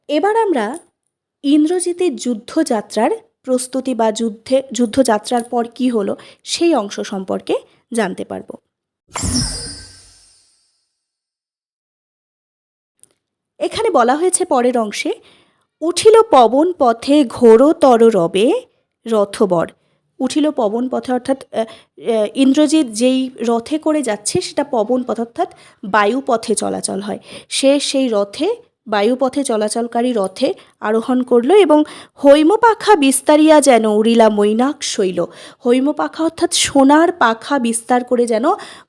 এবার আমরা ইন্দ্রজিতের যুদ্ধযাত্রার প্রস্তুতি বা যুদ্ধযাত্রার পর কি হলো সেই অংশ সম্পর্কে জানতে পারব। এখানে বলা হয়েছে পরের অংশে, উঠিল পবন পথে ঘোরতর রবে রথবর। উঠিল পবন পথে অর্থাৎ ইন্দ্রজিৎ যেই রথে করে যাচ্ছে সেটা পবন পথ অর্থাৎ বায়ুপথে চলাচল হয়। সে সেই রথে বায়ুপথে চলাচলকারী রথে আরোহণ করলো এবং হৈমপাখা বিস্তারিয়া যেন উড়িলা মৈনাক শৈল। হৈমপাখা অর্থাৎ সোনার পাখা বিস্তার করে যেন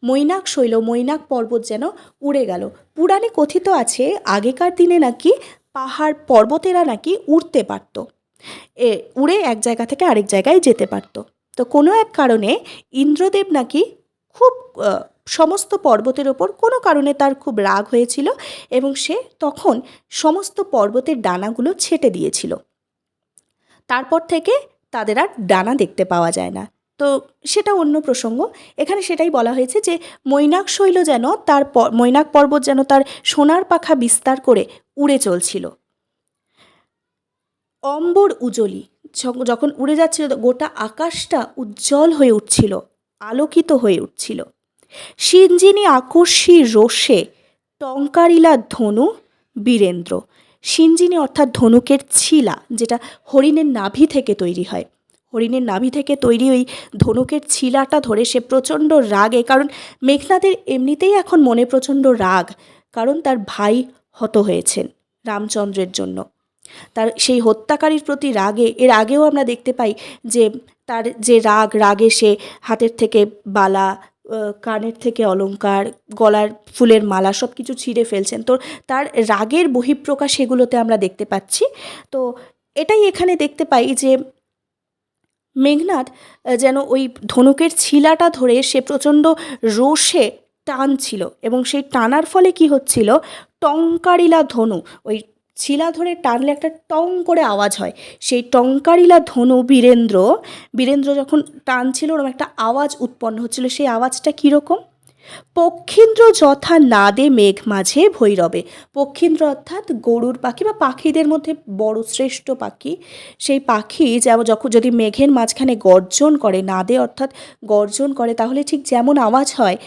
মৈনাক শৈল, মৈনাক পর্বত যেন উড়ে গেল। পুরাণে কথিত আছে আগেকার দিনে নাকি পাহাড় পর্বতেরা নাকি উড়তে পারত, উড়ে এক জায়গা থেকে আরেক জায়গায় যেতে পারত। তো কোনো এক কারণে ইন্দ্রদেব নাকি খুব সমস্ত পর্বতের ওপর কোনো কারণে তার খুব রাগ হয়েছিল এবং সে তখন সমস্ত পর্বতের ডানাগুলো ছেঁটে দিয়েছিল। তারপর থেকে তাদের আর ডানা দেখতে পাওয়া যায় না। তো সেটা অন্য প্রসঙ্গ। এখানে সেটাই বলা হয়েছে যে মৈনাক শৈল যেন তার মৈনাক পর্বত যেন তার সোনার পাখা বিস্তার করে উড়ে চলছিল। অম্বর উজলি, যখন উড়ে যাচ্ছিল গোটা আকাশটা উজ্জ্বল হয়ে উঠছিল, আলোকিত হয়ে উঠছিল। সিঞ্জিনী আকর্ষী রোষে টঙ্কারিলা ধনু বীরেন্দ্র। সিঞ্জিনী অর্থাৎ ধনুকের ছিলা, যেটা হরিণের নাভি থেকে তৈরি হয়। হরিণের নাভি থেকে তৈরি ওই ধনুকের ছিলাটা ধরে সে প্রচণ্ড রাগে, কারণ মেঘনাদের এমনিতেই এখন মনে প্রচণ্ড রাগ, কারণ তার ভাই হত হয়েছেন রামচন্দ্রের জন্য। তার সেই হত্যাকারীর প্রতি রাগে, এর আগেও আমরা দেখতে পাই যে তার যে রাগে সে হাতের থেকে বালা, কানের থেকে অলংকার, গলার ফুলের মালা সব কিছু ছিঁড়ে ফেলছেন। তো তার রাগের বহিঃপ্রকাশ এগুলোতে আমরা দেখতে পাচ্ছি। তো এটাই এখানে দেখতে পাই যে মেঘনাদ যেন ওই ধনুকের ছিলাটা ধরে সে প্রচণ্ড রোষে টানছিল এবং সেই টানার ফলে কি হচ্ছিল, টঙ্কারিলা ধনু, ওই ছিলা ধরে টানলে একটা টং করে আওয়াজ হয়, সেই টঙ্কারিলা ধনু বীরেন্দ্র যখন টানছিল ওরকম একটা আওয়াজ উৎপন্ন হচ্ছিল। সেই আওয়াজটা কীরকম, পক্ষীন্দ্র যথা নাদে মেঘ মাঝে ভৈরবে। পক্ষীন্দ্র অর্থাৎ গরুর পাখি বা পাখিদের মধ্যে বড় শ্রেষ্ঠ পাখি। সেই পাখি যখন যদি মেঘের মাঝখানে গর্জন করে, নাদে অর্থাৎ গর্জন করে, তাহলে ঠিক যেমন আওয়াজ হয়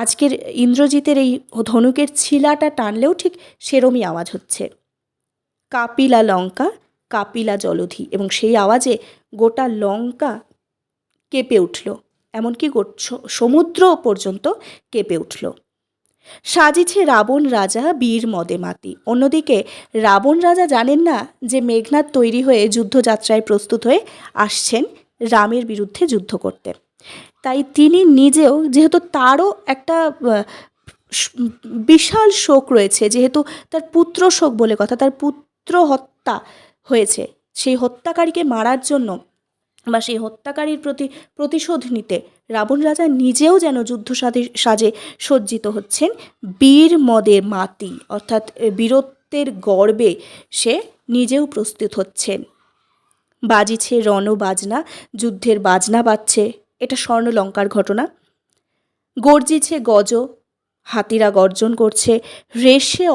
আজকের ইন্দ্রজিতের এই ধনুকের ছিলাটা টানলেও ঠিক সেরমই আওয়াজ হচ্ছে। কাপিলা লঙ্কা কাপিলা জলধি, এবং সেই আওয়াজে গোটা লঙ্কা কেঁপে উঠল, এমনকি সমুদ্র পর্যন্ত কেঁপে উঠল। সাজিছে রাবণ রাজা বীর মদে মাতি। অন্যদিকে রাবণ রাজা জানেন না যে মেঘনাদ তৈরি হয়ে যুদ্ধযাত্রায় প্রস্তুত হয়ে আসছেন রামের বিরুদ্ধে যুদ্ধ করতে। তাই তিনি নিজেও, যেহেতু তারও একটা বিশাল শোক রয়েছে, যেহেতু তার পুত্র শোক বলে কথা, তার পুত্র হত্যা হয়েছে, সেই হত্যাকারীকে মারার জন্য বা সেই হত্যাকারীর প্রতিশোধ নিতে রাবণ রাজা নিজেও যেন যুদ্ধ সাজে সজ্জিত হচ্ছেন। বীর মদে মাতি অর্থাৎ বীরত্বের গর্বে সে নিজেও প্রস্তুত হচ্ছেন। বাজিছে রণবাজনা, যুদ্ধের বাজনা বাজছে, এটা স্বর্ণলঙ্কার ঘটনা। গর্জিছে গজ, হাতিরা গর্জন করছে। রেশে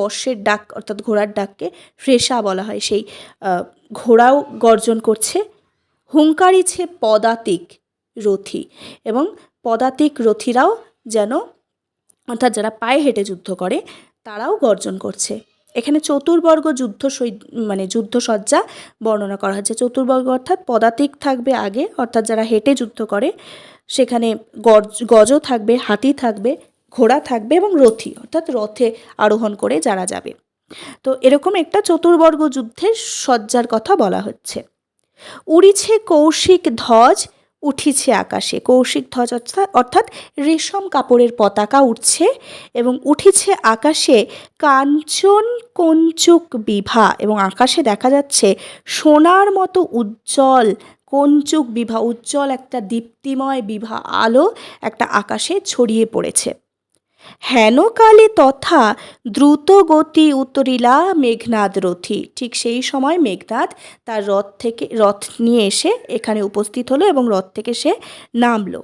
অশ্বের ডাক অর্থাৎ ঘোড়ার ডাককে রেশা বলা হয়, সেই ঘোড়াও গর্জন করছে। হুঙ্কারিছে পদাতিক রথী, এবং পদাতিক রথীরাও যেন অর্থাৎ যারা পায়ে হেঁটে যুদ্ধ করে তারাও গর্জন করছে। এখানে চতুর্বর্গ যুদ্ধসজ্জা বর্ণনা করা হচ্ছে। চতুর্বর্গ অর্থাৎ পদাতিক থাকবে আগে, অর্থাৎ যারা হেঁটে যুদ্ধ করে, সেখানে গজ থাকবে, হাতি থাকবে, ঘোড়া থাকবে এবং রথী অর্থাৎ রথে আরোহণ করে যারা যাবে। তো এরকম একটা চতুর্বর্গ যুদ্ধের সজ্জার কথা বলা হচ্ছে। উড়িছে কৌশিক ধ্বজ উঠিছে আকাশে। কৌশিক ধ্বজ অর্থাৎ রেশম কাপড়ের পতাকা উঠছে এবং উঠিছে আকাশে কাঞ্চন কঞ্চুক বিভা, এবং আকাশে দেখা যাচ্ছে সোনার মতো উজ্জ্বল কঞ্চুক বিভা, উজ্জ্বল একটা দীপ্তিময় বিভা আলো একটা আকাশে ছড়িয়ে পড়েছে। হেনকালে তথা দ্রুত গতি উতরিলা মেঘনাদ রথী। ঠিক সেই সময় মেঘনাদ তার রথ নিয়ে এসে এখানে উপস্থিত হলো এবং রথ থেকে সে নামলো।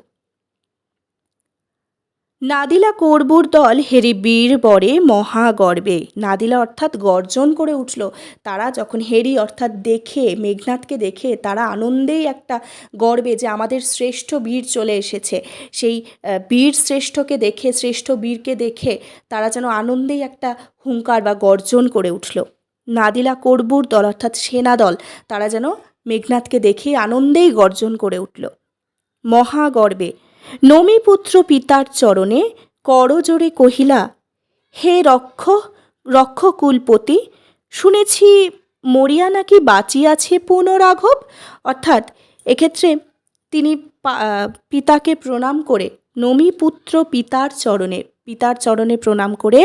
নাদিলা কর্বুর দল হেরি বীর বরে মহাগর্বে। নাদিলা অর্থাৎ গর্জন করে উঠল। তারা যখন হেরি অর্থাৎ দেখে, মেঘনাদকে দেখে তারা আনন্দেই একটা গর্বে যে আমাদের শ্রেষ্ঠ বীর চলে এসেছে, সেই বীর শ্রেষ্ঠকে দেখে, শ্রেষ্ঠ বীরকে দেখে তারা যেন আনন্দেই একটা হুঙ্কার বা গর্জন করে উঠল। নাদিলা কর্বুর দল অর্থাৎ সেনাদল তারা যেন মেঘনাদকে দেখেই আনন্দেই গর্জন করে উঠল। মহাগর্বে নমিপুত্র পিতার চরণে করজোড়ে কহিলা, হে রক্ষকুলপতি, শুনেছি মরিয়া নাকি বাঁচিয়াছে পুনরাঘব। অর্থাৎ এক্ষেত্রে তিনি পিতাকে প্রণাম করে, নমিপুত্র পিতার চরণে প্রণাম করে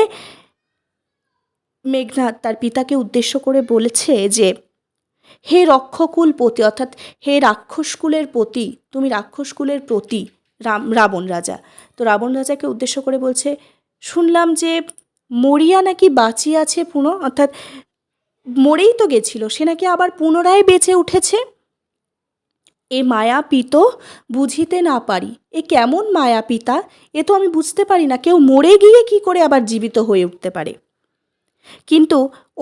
মেঘনাদ তার পিতাকে উদ্দেশ্য করে বলেছে যে, হে রক্ষকুলপতি অর্থাৎ হে রাক্ষসকুলের পতি, তুমি রাক্ষসকুলের প্রতি রাবণ রাজা। তো রাবণ রাজাকে উদ্দেশ্য করে বলছে, শুনলাম যে মরিয়া নাকি বাঁচিয়ে আছে অর্থাৎ মরেই তো গেছিল, সে নাকি আবার পুনরায় বেঁচে উঠেছে। এ মায়াপিত বুঝিতে না পারি। এ কেমন মায়াপিতা, এ তো আমি বুঝতে পারি না, কেউ মরে গিয়ে কি করে আবার জীবিত হয়ে উঠতে পারে। কিন্তু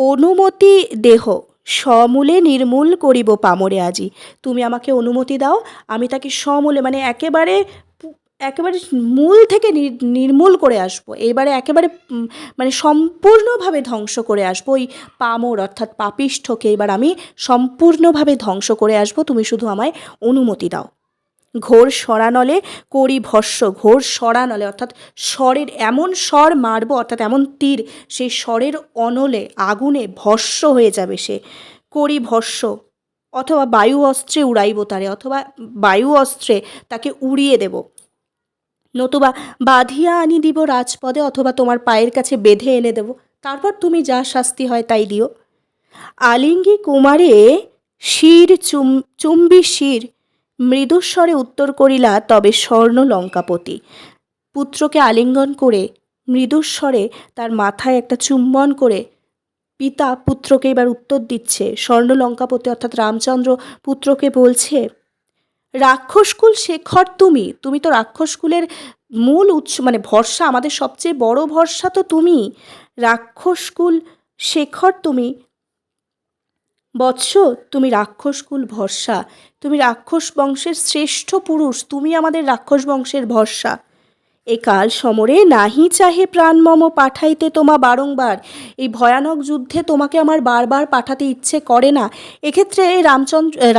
অনুমতি দেহ সমূলে নির্মূল করিব পামরে আজি। তুমি আমাকে অনুমতি দাও, আমি তাকে সমূলে মানে একেবারে মূল থেকে নির্মূল করে আসবো, এবারে একেবারে মানে সম্পূর্ণভাবে ধ্বংস করে আসবো ওই পামর অর্থাৎ পাপিষ্ঠকে এবার আমি সম্পূর্ণভাবে ধ্বংস করে আসবো, তুমি শুধু আমায় অনুমতি দাও। ঘোর সরানলে করি ভস্য, ঘোর সরানলে অর্থাৎ স্বরের এমন স্বর মারব অর্থাৎ এমন তীর সেই স্বরের অনলে আগুনে ভস্য হয়ে যাবে সে, করি ভস্য, অথবা বায়ু অস্ত্রে উড়াইব তারে, অথবা বায়ু অস্ত্রে তাকে উড়িয়ে দেব, নতুবা বাঁধিয়া আনি দিব রাজপদে, অথবা তোমার পায়ের কাছে বেঁধে এনে দেব, তারপর তুমি যা শাস্তি হয় তাই দিও। আলিঙ্গি কুমারে শির চুম্বি শির মৃদুস্বরে উত্তর করিলা, তবে স্বর্ণ লঙ্কাপতি। পুত্রকে আলিঙ্গন করে মৃদুস্বরে তার মাথায় একটা চুম্বন করে পিতা পুত্রকে এবার উত্তর দিচ্ছে। স্বর্ণ লঙ্কাপতি অর্থাৎ রামচন্দ্র পুত্রকে বলছে, রাক্ষসকুল শেখর তুমি, তুমি তো রাক্ষসকুলের মূল উৎস মানে ভরসা, আমাদের সবচেয়ে বড় ভরসা তো তুমি, রাক্ষসকুল শেখর তুমি বৎস, তুমি রাক্ষসকুল ভরসা, তুমি রাক্ষস বংশের শ্রেষ্ঠ পুরুষ, তুমি আমাদের রাক্ষস বংশের ভরসা। এ কাল সমরে নাহি চাহে প্রাণ মম পাঠাইতে তোমা বারংবার। এই ভয়ানক যুদ্ধে তোমাকে আমার বারবার পাঠাতে ইচ্ছে করে না। এক্ষেত্রে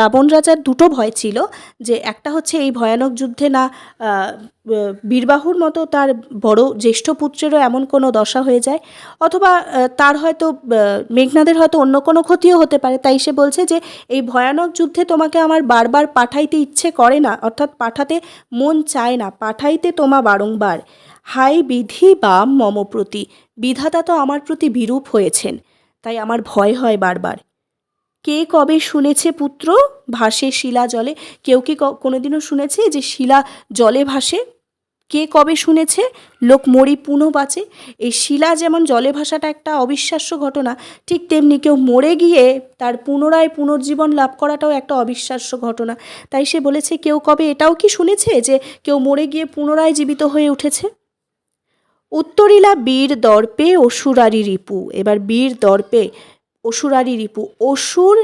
রাবণ রাজার দুটো ভয় ছিল, যে একটা হচ্ছে এই ভয়ানক যুদ্ধে না বীরবাহুর মতো তার বড় জ্যেষ্ঠ পুত্রেরও এমন কোনো দশা হয়ে যায়, অথবা তার হয়তো মেঘনাদের হয়তো অন্য কোনো ক্ষতিও হতে পারে। তাই সে বলছে যে এই ভয়ানক যুদ্ধে তোমাকে আমার বারবার পাঠাইতে ইচ্ছে করে না, অর্থাৎ পাঠাতে মন চায় না, পাঠাইতে তোমা বারংবার। হাই বিধি বা মম প্রতি, বিধাতা তো আমার প্রতি বিরূপ হয়েছেন, তাই আমার ভয় হয় বারবার। কে কবে শুনেছে পুত্র ভাসে শিলা জলে, কেউ কি কোনোদিনও শুনেছে যে শিলা জলে ভাসে? কে কবে শুনেছে লোক মরি পুনঃ বাঁচে? এই শিলা যেমন জলে ভাসাটা একটা অবিশ্বাস্য ঘটনা, ঠিক তেমনি কেউ মরে গিয়ে তার পুনরায় পুনর্জীবন লাভ করাটাও একটা অবিশ্বাস্য ঘটনা। তাই সে বলেছে, কেউ কবে এটাও কি শুনেছে যে কেউ মরে গিয়ে পুনরায় জীবিত হয়ে উঠেছে? উত্তরিলা বীর দর্পে অসুরারি রিপু। এবার বীর দর্পে অসুরারি রিপু, অসুর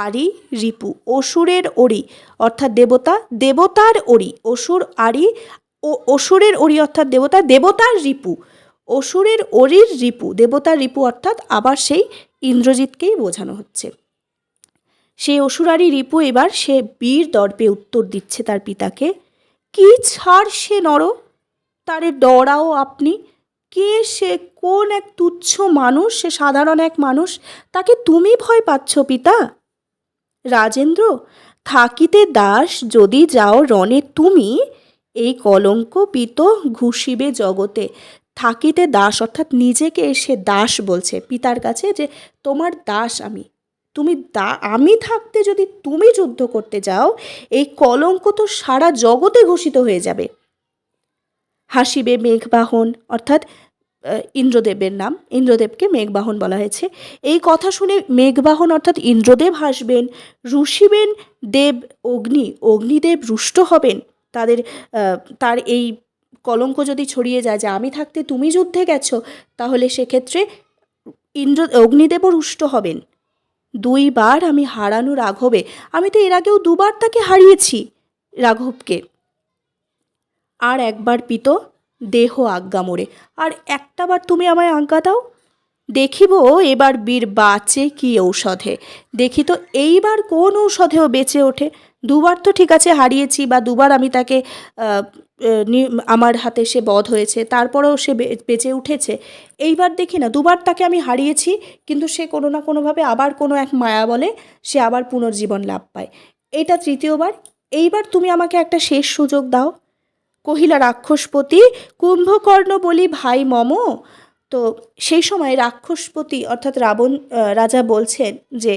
আরি রিপু, অসুরের অরি অর্থাৎ দেবতা, দেবতার অরি, অসুর আরি ও অসুরের অরি অর্থাৎ দেবতা, দেবতার রিপু, অসুরের অরির রিপু, দেবতার রিপু অর্থাৎ আবার সেই ইন্দ্রজিৎকেই বোঝানো হচ্ছে। সেই অসুরারি রিপু এবার সে বীর দর্পে উত্তর দিচ্ছে তার পিতাকে, কি ছাড় সে নর, তারে ডরাও আপনি। কে সে, কোন এক তুচ্ছ মানুষ, সে সাধারণ এক মানুষ, তাকে তুমি ভয় পাচ্ছ পিতা? রাজেন্দ্র, থাকিতে দাস যদি যাও রণে তুমি, এই কলঙ্ক পিত ঘুষিবে জগতে। থাকিতে দাস অর্থাৎ নিজেকে সে দাস বলছে পিতার কাছে, যে তোমার দাস আমি, আমি থাকতে যদি তুমি যুদ্ধ করতে যাও, এই কলঙ্ক তো সারা জগতে ঘোষিত হয়ে যাবে। হাসিবে মেঘবাহন অর্থাৎ ইন্দ্রদেবের নাম, ইন্দ্রদেবকে মেঘবাহন বলা হয়েছে। এই কথা শুনে মেঘবাহন অর্থাৎ ইন্দ্রদেব হাসবেন, রুষিবেন দেব অগ্নিদেব রুষ্ট হবেন তার এই কলঙ্ক যদি ছড়িয়ে যায় যে আমি থাকতে তুমি যুদ্ধে গেছো, তাহলে সেক্ষেত্রে অগ্নিদেবও রুষ্ট হবেন। 2 বার আমি হারানো রাঘবে, আমি তো এর আগেও 2 বার তাকে হারিয়েছি রাঘবকে। আর একবার পিত দেহ আজ্ঞা মোরে, আর একটা বার তুমি আমায় আজ্ঞা দাও, দেখিব এবার বীর বাঁচে কি ঔষধে। দেখি তো এইবার কোন ঔষধেও বেঁচে ওঠে। 2 বার তো ঠিক আছে হারিয়েছি, বা 2 বার আমি তাকে আমার হাতে সে বধ হয়েছে, তারপরেও সে বেঁচে উঠেছে। এইবার দেখি না 2 বার তাকে আমি হারিয়েছি, কিন্তু সে কোনো না কোনোভাবে আবার কোনো এক মায়া বলে সে আবার পুনর্জীবন লাভ পায়। এটা 3য় বার। এইবার তুমি আমাকে একটা শেষ সুযোগ দাও। কহিলা রাক্ষসপতি, কুম্ভকর্ণ বলি ভাই মম। তো সেই সময় রাক্ষসপতি অর্থাৎ রাবণ রাজা বলছেন যে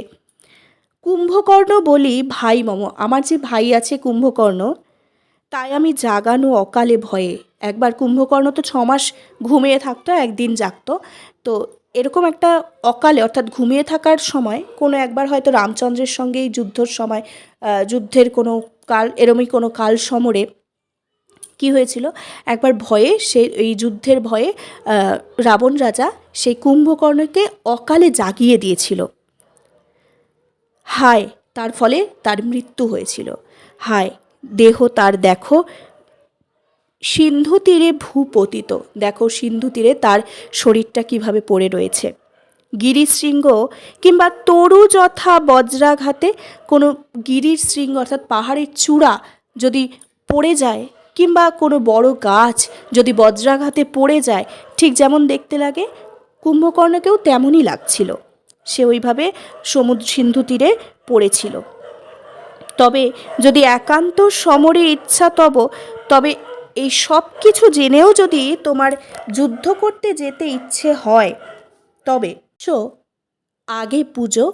কুম্ভকর্ণ বলি ভাই মম, আমার যে ভাই আছে কুম্ভকর্ণ, তাই আমি জাগানো অকালে ভয়ে। একবার কুম্ভকর্ণ তো 6 মাস ঘুমিয়ে থাকতো, একদিন জাগতো। তো এরকম একটা অকালে অর্থাৎ ঘুমিয়ে থাকার সময় কোনো একবার হয়তো রামচন্দ্রের সঙ্গে এই যুদ্ধর সময় যুদ্ধের কোনো কাল এরমই কোনো কাল সমরে কী হয়েছিল, একবার ভয়ে এই যুদ্ধের ভয়ে রাবণ রাজা সেই কুম্ভকর্ণকে অকালে জাগিয়ে দিয়েছিল। হায়, তার ফলে তার মৃত্যু হয়েছিল। হায়, দেহ তার দেখো সিন্ধু তীরে ভূপতিত, দেখো সিন্ধু তীরে তার শরীরটা কিভাবে পড়ে রয়েছে। গিরিশৃঙ্গ কিংবা তরু যথা বজ্রাঘাতে, কোনো গিরির শৃঙ্গ অর্থাৎ পাহাড়ের চূড়া যদি পড়ে যায়, কিংবা কোনো বড় গাছ যদি বজ্রাঘাতে পড়ে যায়, ঠিক যেমন দেখতে লাগে কুম্ভকর্ণকেও তেমনই লাগছিল। সে ওইভাবে সিন্ধু তীরে পড়েছিল। তবে যদি একান্ত সমরে ইচ্ছা তবে এই সব কিছু জেনেও যদি তোমার যুদ্ধ করতে যেতে ইচ্ছে হয়, তবে আগে পুজো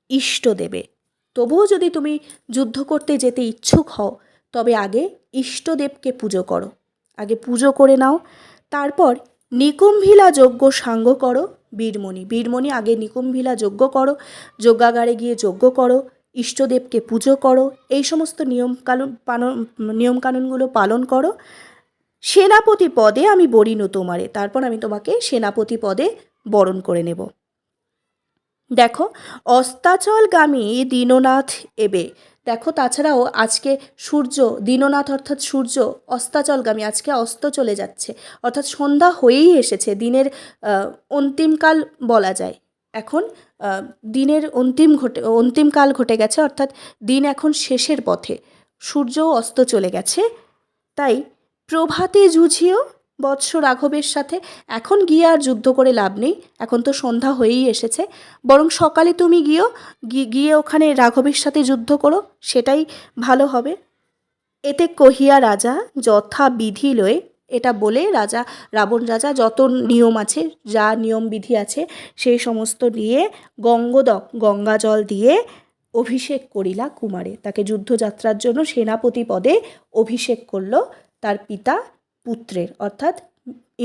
ইষ্ট দেবে। তবুও যদি তুমি যুদ্ধ করতে যেতে ইচ্ছুক হও, তবে আগে ইষ্টদেবকে পুজো করো, আগে পুজো করে নাও। তারপর নিকুম্ভিলা যজ্ঞ সাঙ্গ করো। বীরমণি আগে নিকুম্ভিলা যজ্ঞ করো, যজ্ঞাগারে গিয়ে যজ্ঞ করো, ইষ্টদেবকে পুজো করো, এই সমস্ত নিয়মকানুনগুলো পালন করো। সেনাপতি পদে আমি বরিনু তোমারে, তারপর আমি তোমাকে সেনাপতি পদে বরণ করে নেব। দেখো অস্তাচলগামী দীননাথ এবে, দেখো তাছাড়াও আজকে সূর্য, দীননাথ অর্থাৎ সূর্য অস্তাচলগামী, আজকে অস্ত চলে যাচ্ছে, অর্থাৎ সন্ধ্যা হয়েই এসেছে, দিনের অন্তিমকাল বলা যায়। এখন দিনের অন্তিমকাল ঘটে গেছে, অর্থাৎ দিন এখন শেষের পথে, সূর্যও অস্ত চলে গেছে। তাই প্রভাতে যুঝিও বৎস রাঘবের সাথে, এখন গিয়ে আর যুদ্ধ করে লাভ নেই, এখন তো সন্ধ্যা হয়েই এসেছে, বরং সকালে তুমি গিয়ে ওখানে রাঘবের সাথে যুদ্ধ করো, সেটাই ভালো হবে। এতে কহিয়া রাজা যথা বিধি লয়ে, এটা বলে রাবণ রাজা যত নিয়ম আছে, যা নিয়ম বিধি আছে সেই সমস্ত নিয়ে গঙ্গা জল দিয়ে অভিষেক করিলা কুমারে, তাকে যুদ্ধযাত্রার জন্য সেনাপতি পদে অভিষেক করল তার পিতা পুত্রের, অর্থাৎ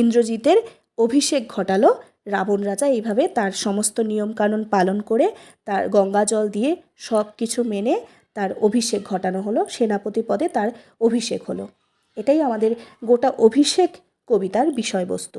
ইন্দ্রজিতের অভিষেক ঘটালো রাবণ রাজা। এইভাবে তার সমস্ত নিয়মকানুন পালন করে, তার গঙ্গা জল দিয়ে সব কিছু মেনে তার অভিষেক ঘটানো হলো, সেনাপতি পদে তার অভিষেক হলো। এটাই আমাদের গোটা অভিষেক কবিতার বিষয়বস্তু।